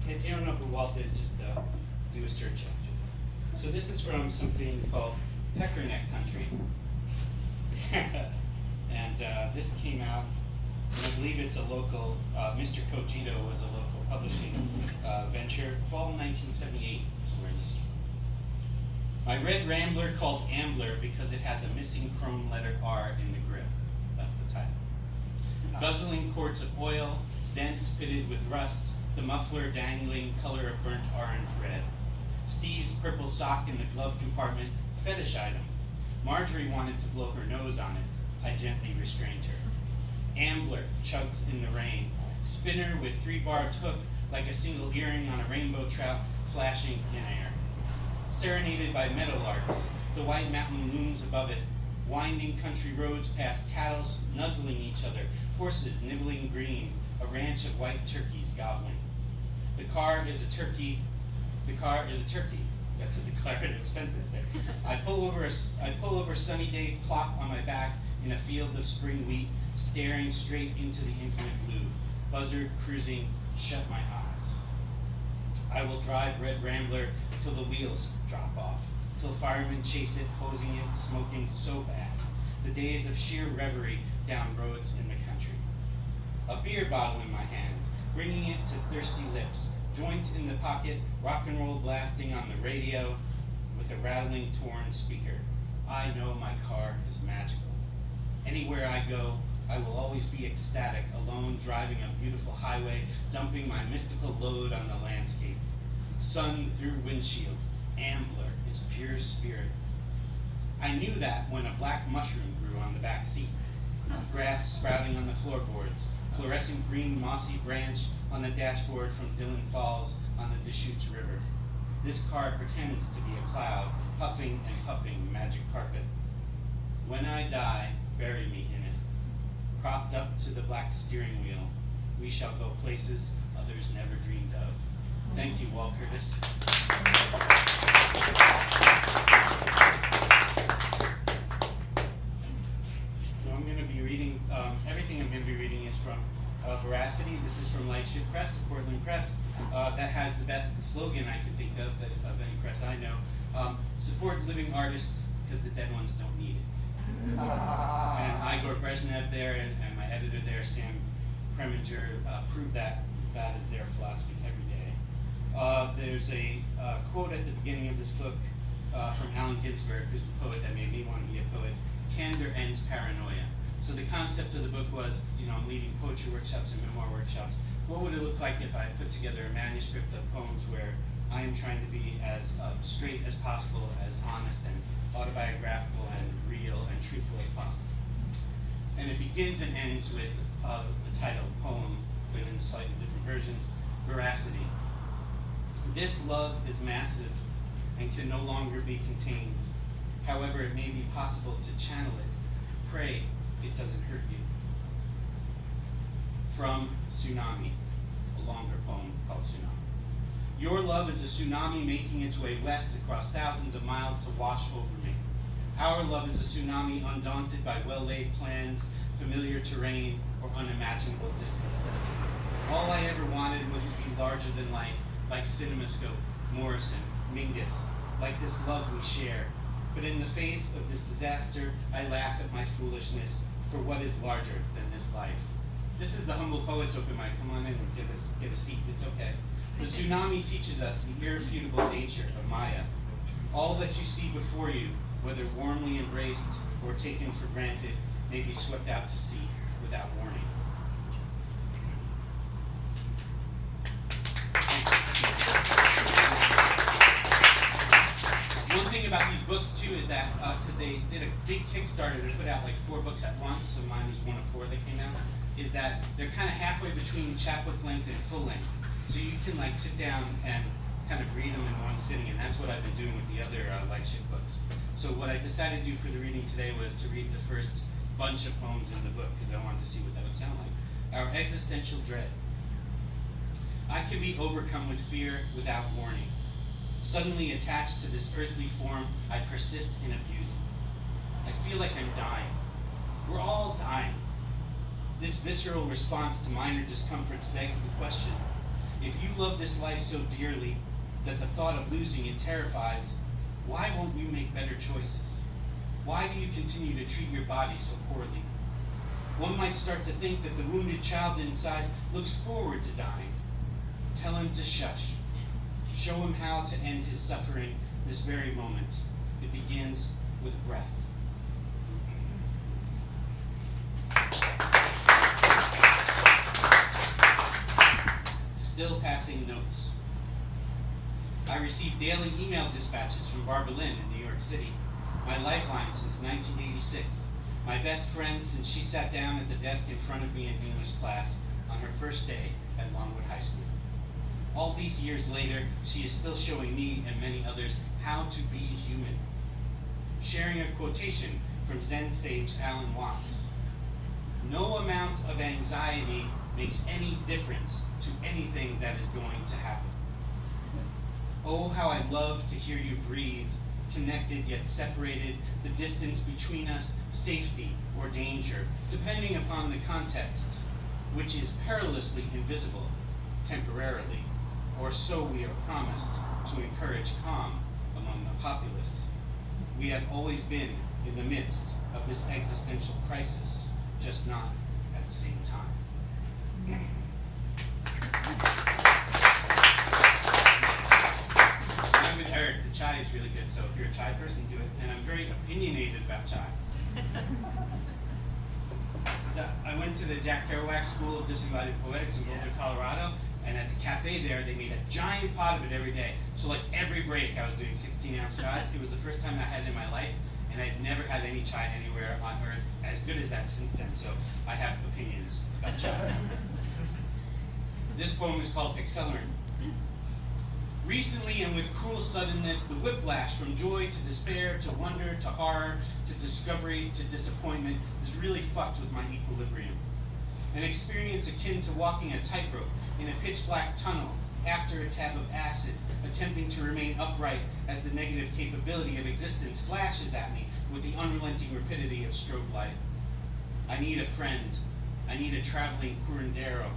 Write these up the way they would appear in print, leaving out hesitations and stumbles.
If you don't know who Walt is, just do a search after this. So this is from something called Peckerneck Country. And this came out, and I believe it's a local, Mr. Cogito was a local publishing venture. Fall 1978 is where this is from. My red Rambler called Ambler because it has a missing chrome letter R in the grip. That's the title. Guzzling quarts of oil, dents pitted with rust, the muffler dangling color of burnt orange red. Steve's purple sock in the glove compartment, fetish item. Marjorie wanted to blow her nose on it. I gently restrained her. Ambler chugs in the rain. Spinner with 3-barbed hook like a single earring on a rainbow trout flashing in air. Serenaded by meadowlarks, the white mountain looms above it. Winding country roads past cattle nuzzling each other, horses nibbling green, a ranch of white turkeys gobbling. The car is a turkey. That's a declarative sentence there. I pull over sunny day, plop on my back in a field of spring wheat, staring straight into the infinite blue. Buzzard cruising, shut my eyes. I will drive Red Rambler till the wheels drop off, till firemen chase it, hosing it, smoking so bad. The days of sheer reverie down roads in the country. A beer bottle in my hand, bringing it to thirsty lips, joint in the pocket, rock and roll blasting on the radio with a rattling torn speaker. I know my car is magical. Anywhere I go, I will always be ecstatic, alone driving a beautiful highway, dumping my mystical load on the landscape. Sun through windshield, Ambler is pure spirit. I knew that when a black mushroom grew on the back seat, grass sprouting on the floorboards, fluorescent green mossy branch on the dashboard from Dillon Falls on the Deschutes River. This car pretends to be a cloud, puffing and puffing magic carpet. When I die, bury me in it. Propped up to the black steering wheel, we shall go places others never dreamed of. Thank you, Walt Curtis. I'm going to be reading, everything I'm going to be reading is from Voracity. This is from Lightship Press, a Portland press. That has the best slogan I can think of any press I know. Support living artists because the dead ones don't need it. And Igor Brezhnev there and my editor there, Sam Preminger, proved that is their philosophy every day. There's a quote at the beginning of this book from Allen Ginsberg, who's the poet that made me want to be a poet. Candor ends paranoia. So the concept of the book was, I'm leading poetry workshops and memoir workshops. What would it look like if I put together a manuscript of poems where I am trying to be as straight as possible, as honest and autobiographical and real and truthful as possible? And it begins and ends with the title, poem, but in slightly different versions, Voracity. This love is massive and can no longer be contained. However, it may be possible to channel it. Pray it doesn't hurt you. From Tsunami, a longer poem called Tsunami. Your love is a tsunami making its way west across thousands of miles to wash over me. Our love is a tsunami undaunted by well-laid plans, familiar terrain, or unimaginable distances. All I ever wanted was to be larger than life, like CinemaScope, Morrison, Mingus, like this love we share. But in the face of this disaster, I laugh at my foolishness for what is larger than this life. This is the Humble Poets Open Mic. Come on in and get a seat. It's okay. The tsunami teaches us the irrefutable nature of Maya. All that you see before you, whether warmly embraced or taken for granted, may be swept out to sea without warning. One thing about these books too is that because they did a big Kickstarter to put out like 4 books at once, so mine was one of 4 that came out, is that they're kind of halfway between chapbook length and full length. So you can like sit down and kind of read them in one sitting, and that's what I've been doing with the other Lightship books. So what I decided to do for the reading today was to read the first bunch of poems in the book because I wanted to see what that would sound like. Our existential dread. I can be overcome with fear without warning. Suddenly attached to this earthly form, I persist in abusing. I feel like I'm dying. We're all dying. This visceral response to minor discomforts begs the question, if you love this life so dearly that the thought of losing it terrifies, why won't you make better choices? Why do you continue to treat your body so poorly? One might start to think that the wounded child inside looks forward to dying. Tell him to shush. Show him how to end his suffering this very moment. It begins with breath. Still passing notes. I receive daily email dispatches from Barbara Lynn in New York City, my lifeline since 1986, my best friend since she sat down at the desk in front of me in English class on her first day at Longwood High School. All these years later, she is still showing me and many others how to be human. Sharing a quotation from Zen sage Alan Watts. No amount of anxiety makes any difference to anything that is going to happen. Oh, how I love to hear you breathe, connected yet separated, the distance between us, safety or danger, depending upon the context, which is perilously invisible, temporarily, or so we are promised to encourage calm among the populace. We have always been in the midst of this existential crisis, just not at the same time. I'm with Eric. The chai is really good, so if you're a chai person, do it. And I'm very opinionated about chai. I went to the Jack Kerouac School of Disembodied Poetics in Boulder, Colorado, and at the cafe there, they made a giant pot of it every day. So like every break, I was doing 16-ounce chais. It was the first time I had it in my life, and I'd never had any chai anywhere on earth as good as that since then, so I have opinions about chai. This poem is called Accelerant. Recently and with cruel suddenness, the whiplash from joy to despair, to wonder, to horror, to discovery, to disappointment has really fucked with my equilibrium. An experience akin to walking a tightrope in a pitch-black tunnel after a tab of acid, attempting to remain upright as the negative capability of existence flashes at me with the unrelenting rapidity of strobe light. I need a friend. I need a traveling curandero.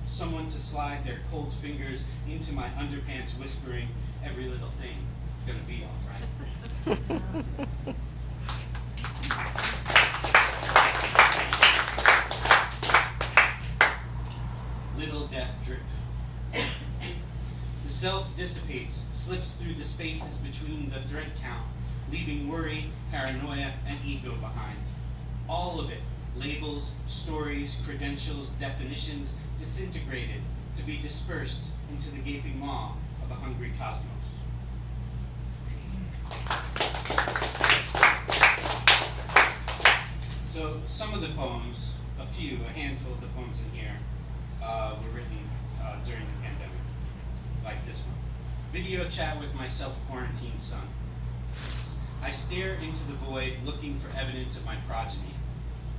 Someone to slide their cold fingers into my underpants whispering, every little thing gonna be all right. Little death drip. The self dissipates, slips through the spaces between the thread count, leaving worry, paranoia, and ego behind. All of it, labels, stories, credentials, definitions, disintegrated to be dispersed into the gaping maw of a hungry cosmos. So some of the poems, a handful of the poems in here, were written during the pandemic, like this one. Video chat with my self-quarantined son. I stare into the void looking for evidence of my progeny.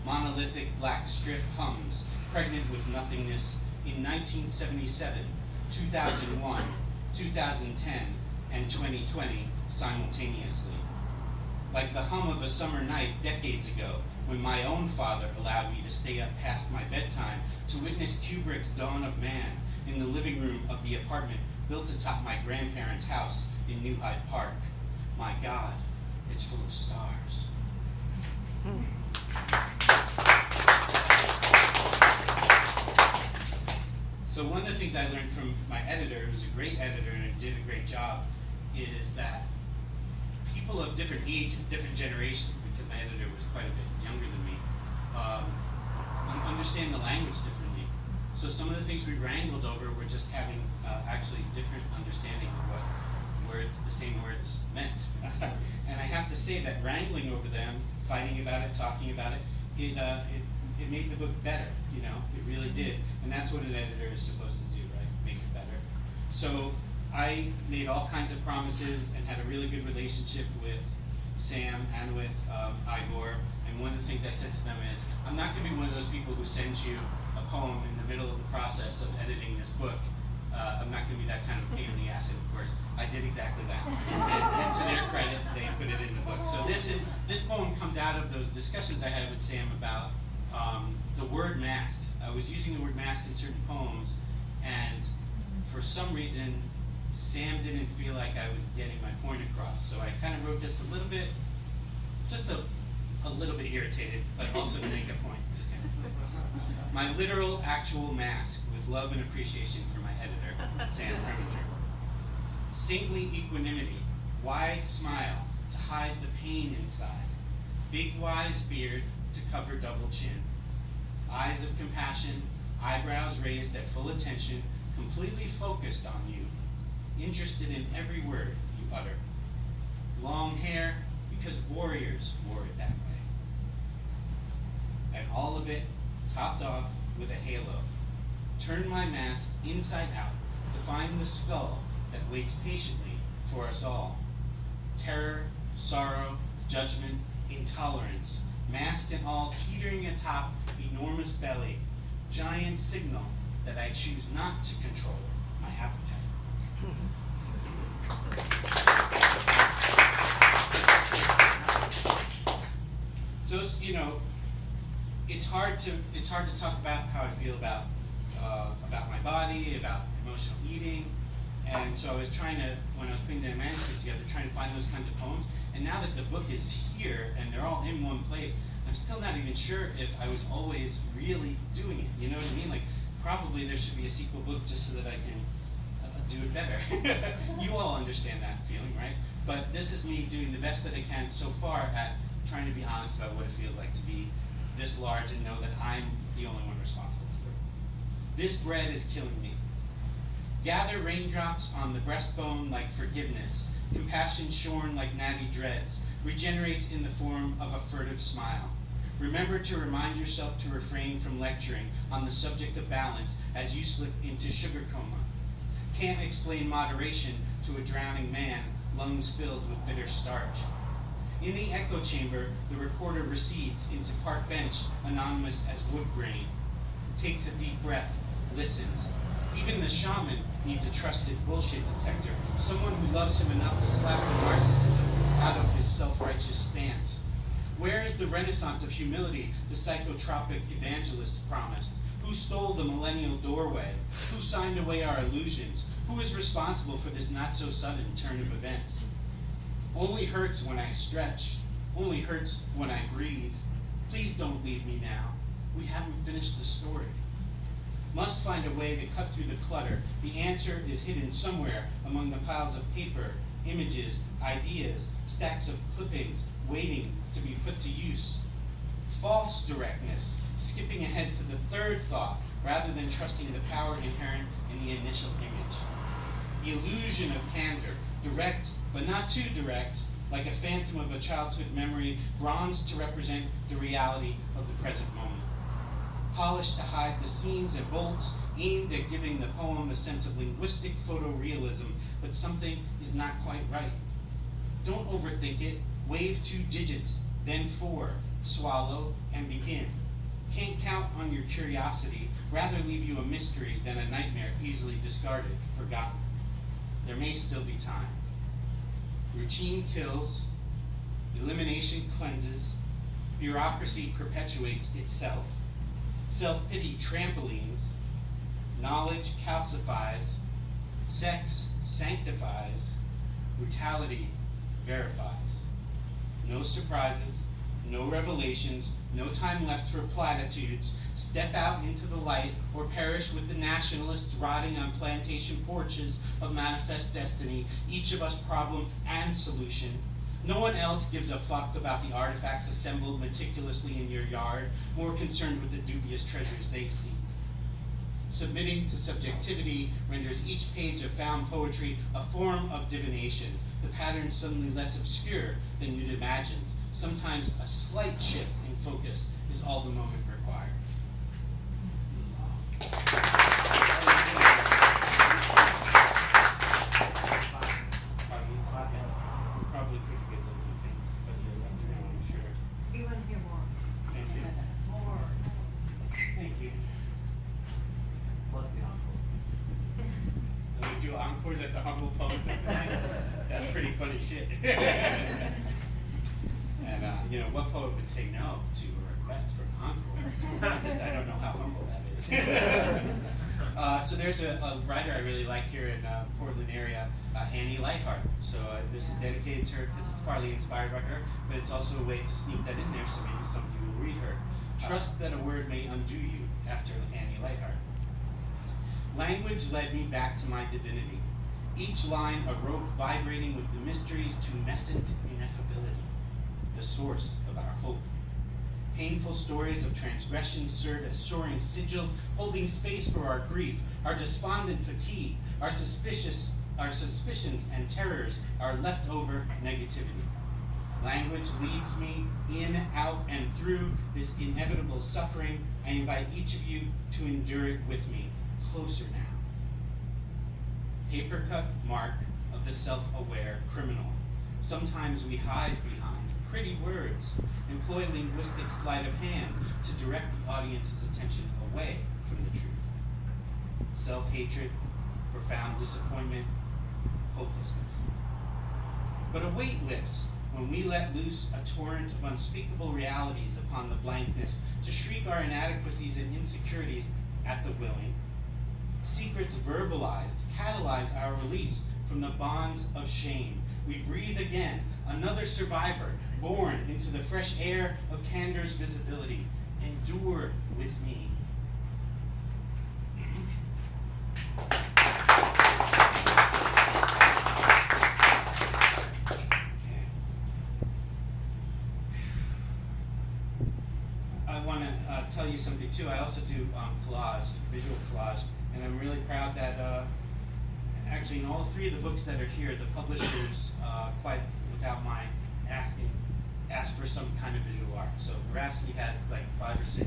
Monolithic black strip hums, pregnant with nothingness, in 1977, 2001, 2010, and 2020 simultaneously. Like the hum of a summer night decades ago, when my own father allowed me to stay up past my bedtime to witness Kubrick's Dawn of Man in the living room of the apartment built atop my grandparents' house in New Hyde Park. My God, it's full of stars. So one of the things I learned from my editor, who was a great editor and did a great job, is that people of different ages, different generations, because my editor was quite a bit younger than me, understand the language differently. So some of the things we wrangled over were just having actually different understandings of what words, the same words meant. And I have to say that wrangling over them, fighting about it, talking about it, it made the book better, you know, it really did. And that's what an editor is supposed to do, right? Make it better. So I made all kinds of promises and had a really good relationship with Sam and with Igor. And one of the things I said to them is, I'm not going to be one of those people who sends you a poem in the middle of the process of editing this book. I'm not going to be that kind of pain in the ass, and of course, I did exactly that. And to their credit, they put it in the book. So this poem comes out of those discussions I had with Sam about the word mask. I was using the word mask in certain poems, and for some reason, Sam didn't feel like I was getting my point across. So I kind of wrote this a little bit, just a little bit irritated, but also to make a point to Sam. My literal, actual mask with love and appreciation for my editor, Sam Preminger. Saintly equanimity, wide smile to hide the pain inside. Big wise beard to cover double chin. Eyes of compassion, eyebrows raised at full attention, completely focused on you, interested in every word you utter. Long hair, because warriors wore it that way. And all of it topped off with a halo. Turn my mask inside out to find the skull that waits patiently for us all. Terror, sorrow, judgment, intolerance, masked and all teetering atop enormous belly, giant signal that I choose not to control my appetite. So, you know, it's hard to talk about how I feel about my body, about emotional eating, and so I was trying to, when I was putting the manuscript together, trying to find those kinds of poems. And now that the book is here and they're all in one place, I'm still not even sure if I was always really doing it. You know what I mean? Like, probably there should be a sequel book just so that I can do it better. You all understand that feeling, right? But this is me doing the best that I can so far at trying to be honest about what it feels like to be this large and know that I'm the only one responsible for it. This bread is killing me. Gather raindrops on the breastbone like forgiveness, compassion shorn like natty dreads, regenerates in the form of a furtive smile. Remember to remind yourself to refrain from lecturing on the subject of balance as you slip into sugar coma. Can't explain moderation to a drowning man, lungs filled with bitter starch. In the echo chamber, the recorder recedes into park bench, anonymous as wood grain. Takes a deep breath, listens. Even the shaman needs a trusted bullshit detector, someone who loves him enough to slap the narcissism out of his self-righteous stance. Where is the renaissance of humility the psychotropic evangelists promised? Who stole the millennial doorway? Who signed away our illusions? Who is responsible for this not-so-sudden turn of events? Only hurts when I stretch. Only hurts when I breathe. Please don't leave me now. We haven't finished the story. Must find a way to cut through the clutter. The answer is hidden somewhere among the piles of paper, images, ideas, stacks of clippings waiting to be put to use. False directness, skipping ahead to the third thought rather than trusting the power inherent in the initial image. The illusion of candor, direct but not too direct, like a phantom of a childhood memory, bronzed to represent the reality of the present moment. Polished to hide the seams and bolts, aimed at giving the poem a sense of linguistic photorealism, but something is not quite right. Don't overthink it. Wave 2 digits, then 4, swallow, and begin. Can't count on your curiosity, rather leave you a mystery than a nightmare easily discarded, forgotten. There may still be time. Routine kills, elimination cleanses, bureaucracy perpetuates itself, self-pity trampolines, knowledge calcifies, sex sanctifies, brutality verifies. No surprises, no revelations, no time left for platitudes. Step out into the light or perish with the nationalists rotting on plantation porches of manifest destiny, each of us problem and solution. No one else gives a fuck about the artifacts assembled meticulously in your yard, more concerned with the dubious treasures they seek. Submitting to subjectivity renders each page of found poetry a form of divination, the pattern suddenly less obscure than you'd imagined. Sometimes a slight shift in focus is all the moment requires. Probably could get a little bit, but I'm sure. We want to hear more. Thank you. More. Thank you. Plus the encore. And we do encores at the Humble Poets of the Night. That's pretty funny shit. And you know, what poet would say no to a request for an encore? I don't know how humble that is. So there's a writer I really like here in Portland area, Annie Lightheart. So this is dedicated to her because it's partly inspired by her, but it's also a way to sneak that in there so maybe somebody will read her. Trust that a word may undo you, after Annie Lightheart. Language led me back to my divinity. Each line a rope vibrating with the mysteries tumescent ineffability, the source of our hope. Painful stories of transgression serve as soaring sigils, holding space for our grief, our despondent fatigue, our suspicions and terrors, our leftover negativity. Language leads me in, out, and through this inevitable suffering. I invite each of you to endure it with me. Closer now. Paper-cut mark of the self-aware criminal. Sometimes we hide behind pretty words, employ linguistic sleight of hand to direct the audience's attention away from the truth. Self-hatred, profound disappointment, hopelessness. But a weight lifts when we let loose a torrent of unspeakable realities upon the blankness to shriek our inadequacies and insecurities at the willing. Secrets verbalized catalyze our release from the bonds of shame. We breathe again, another survivor, born into the fresh air of candor's visibility. Endure with me. I want to tell you something too. I also do collage, visual collage, and I'm really proud that actually in all three of the books that are here, the publishers, quite without my asking, asked for some kind of visual art. So Voracity has like 5 or 6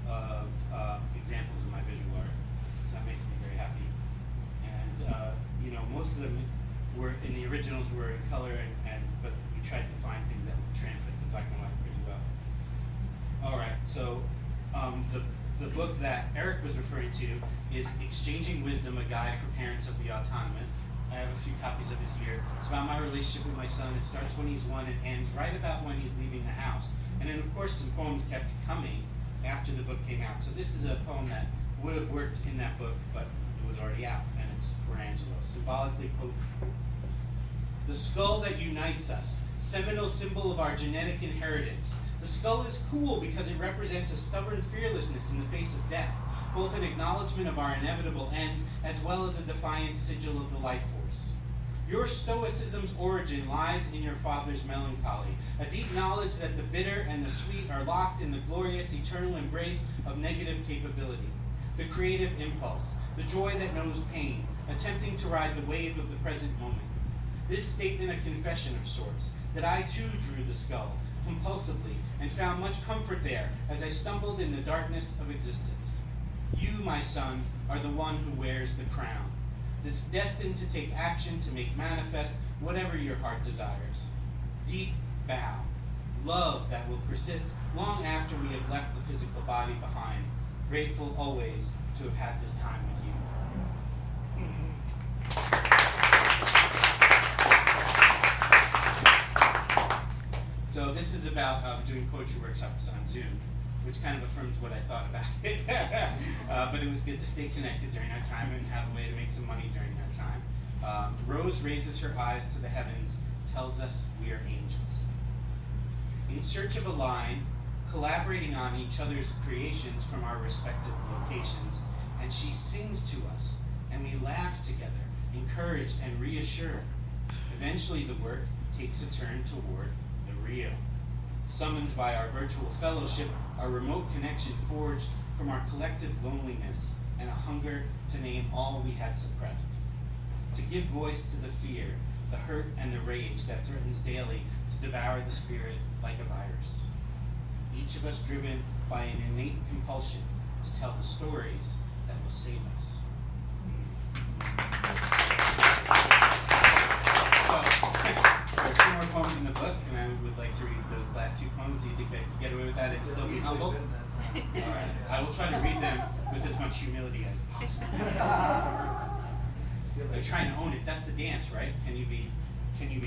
of examples of my visual art. So that makes me very happy. And you know, most of them were in the originals were in color, but we tried to find things that would translate to black and white pretty well. All right, so the book that Eric was referring to is Exchanging Wisdom, a Guide for Parents of the Autonomous. I have a few copies of it here. It's about my relationship with my son. It starts when he's 1 and ends right about when he's leaving the house. And then, of course, some poems kept coming after the book came out. So this is a poem that would have worked in that book, but it was already out, and it's for Angelo. Symbolically potent. The skull that unites us, seminal symbol of our genetic inheritance. The skull is cool because it represents a stubborn fearlessness in the face of death, both an acknowledgement of our inevitable end, as well as a defiant sigil of the life force. Your stoicism's origin lies in your father's melancholy, a deep knowledge that the bitter and the sweet are locked in the glorious eternal embrace of negative capability. The creative impulse, the joy that knows pain, attempting to ride the wave of the present moment. This statement a confession of sorts, that I too drew the skull, compulsively, and found much comfort there as I stumbled in the darkness of existence. You, my son, are the one who wears the crown, destined to take action to make manifest whatever your heart desires. Deep bow, love that will persist long after we have left the physical body behind. Grateful always to have had this time with you. So this is about doing poetry workshops on Zoom, which kind of affirms what I thought about it. But it was good to stay connected during that time and have a way to make some money during that time. Rose raises her eyes to the heavens, tells us we are angels. In search of a line, collaborating on each other's creations from our respective locations, and she sings to us, and we laugh together, encouraged and reassured. Eventually the work takes a turn toward the real. Summoned by our virtual fellowship, our remote connection forged from our collective loneliness and a hunger to name all we had suppressed. To give voice to the fear, the hurt and the rage that threatens daily to devour the spirit like a virus. Each of us driven by an innate compulsion to tell the stories that will save us. There's 2 more poems in the book, and I would like to read those last 2 poems. Do you think I can get away with that and still be humble? All right. I will try to read them with as much humility as possible. Like trying to own it. That's the dance, right? Can you be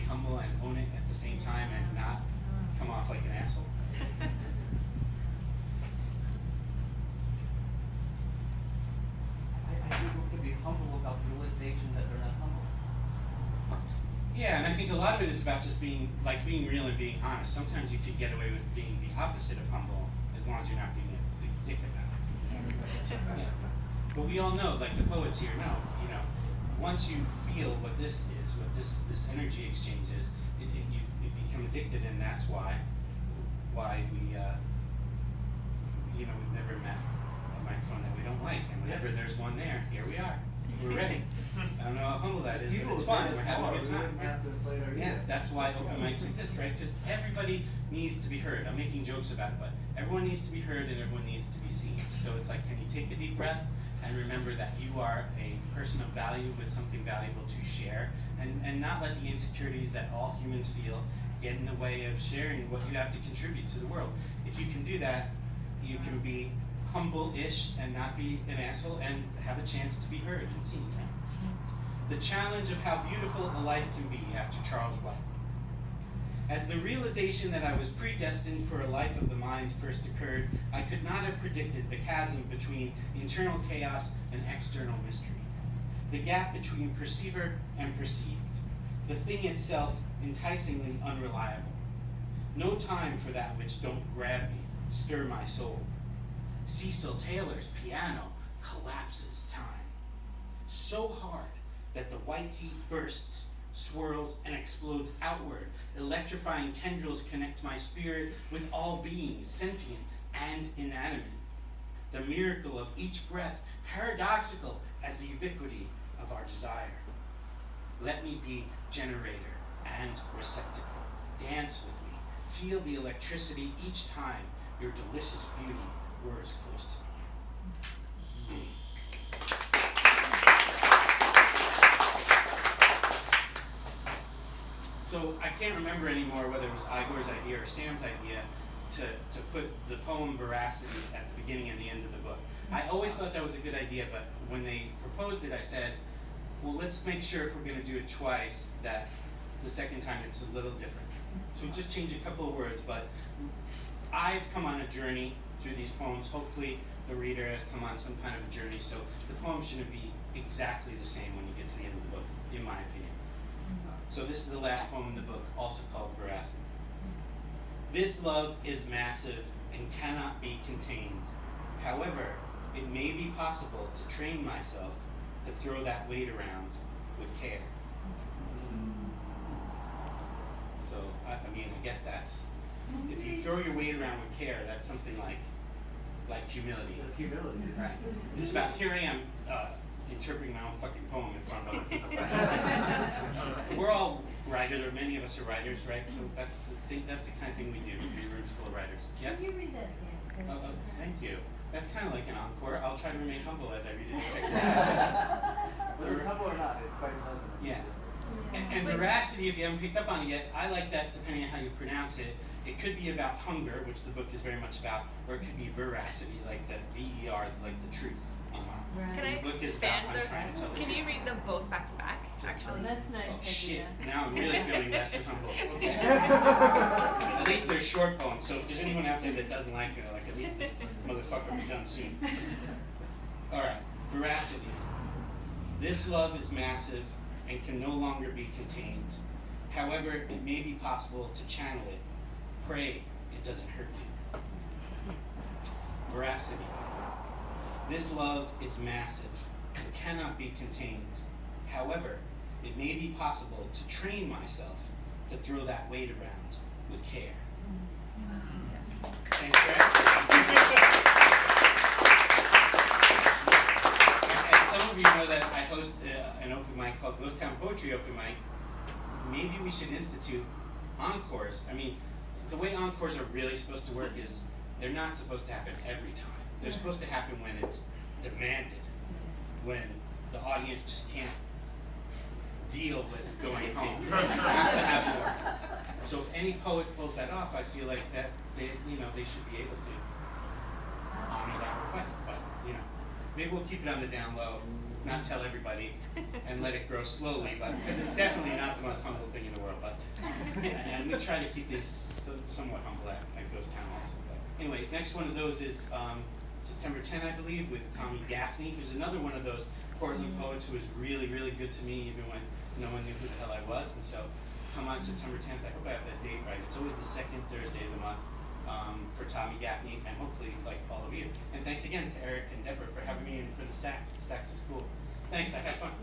humble and own it at the same time and not come off like an asshole? humble about the realization that they're not humble. Yeah, and I think a lot of it is about just being real and being honest. Sometimes you could get away with being the opposite of humble as long as you're not being a dick about it. Yeah. But we all know, like the poets here know, once you feel what this is, what this energy exchange is, you become addicted, and that's why we we've never met a microphone that we don't like, and whenever there's one there, here we are. We're ready. I don't know how humble that is, but it's fun. We're having a good time. Right? Yeah, that's why open mics exist, right? Because everybody needs to be heard. I'm making jokes about it, but everyone needs to be heard and everyone needs to be seen. So it's like, can you take a deep breath and remember that you are a person of value with something valuable to share, and not let the insecurities that all humans feel get in the way of sharing what you have to contribute to the world. If you can do that, you can be humble-ish and not be an asshole and have a chance to be heard and seen. The challenge of how beautiful a life can be, after Charles White. As the realization that I was predestined for a life of the mind first occurred, I could not have predicted the chasm between internal chaos and external mystery, the gap between perceiver and perceived, the thing itself enticingly unreliable. No time for that which don't grab me, stir my soul. Cecil Taylor's piano collapses time so hard that the white heat bursts, swirls, and explodes outward. Electrifying tendrils connect my spirit with all beings, sentient and inanimate. The miracle of each breath, paradoxical as the ubiquity of our desire. Let me be generator and receptacle. Dance with me. Feel the electricity each time your delicious beauty whirs close to me. So I can't remember anymore whether it was Igor's idea or Sam's idea to put the poem Voracity at the beginning and the end of the book. I always thought that was a good idea, but when they proposed it, I said, well, let's make sure if we're going to do it twice that the second time it's a little different. So just change a couple of words, but I've come on a journey through these poems. Hopefully the reader has come on some kind of a journey, so the poem shouldn't be exactly the same when you get to the end of the book, in my opinion. So this is the last poem in the book, also called Voracity. This love is massive and cannot be contained. However, it may be possible to train myself to throw that weight around with care. So, I guess that's, if you throw your weight around with care, that's something like humility. That's humility. Right. It's about, here I am, interpreting my own fucking poem in front of other people. We're all writers, or many of us are writers, right? So that's the kind of thing we do. We're rooms full of writers. Yeah? Can you read that again? Oh, thank you. That's kind of like an encore. I'll try to remain humble as I read it a second time. Whether it's humble or not, it's quite pleasant. Yeah. And Voracity, if you haven't picked up on it yet, I like that depending on how you pronounce it. It could be about hunger, which the book is very much about, or it could be veracity, like the V-E-R, like the truth. Right. Can I The book is about, expand I'm trying to tell the Can truth. you read them both back to back, Oh, actually? that's nice. Oh shit, Idea. now I'm really feeling less than humble. Okay. At least they're short poems, so if there's anyone out there that doesn't like me, like, at least this motherfucker will be done soon. Alright, Voracity. This love is massive and can no longer be contained. However, it may be possible to channel it. Pray it doesn't hurt you. Voracity. This love is massive. It cannot be contained. However, it may be possible to train myself to throw that weight around with care. Thanks, As some of you know that I host an open mic called Ghost Town Poetry Open Mic. Maybe we should institute encores. I mean, the way encores are really supposed to work is they're not supposed to happen every time. They're supposed to happen when it's demanded, when the audience just can't deal with going home. You have to have more. So if any poet pulls that off, I feel like that they should be able to honor that request. But maybe we'll keep it on the down low, not tell everybody, and let it grow slowly. But because it's definitely not the most humble thing in the world. But and we try to keep this somewhat humble at Ghost Town also. But anyway, next one of those is September 10, I believe, with Tommy Gaffney, who's another one of those Portland poets who was really, really good to me even when no one knew who the hell I was. And so come on September 10th, I hope I have that date right. It's always the second Thursday of the month for Tommy Gaffney and hopefully like all of you. And thanks again to Eric and Debra for having me in for the Stacks. Stacks is cool. Thanks, I had fun.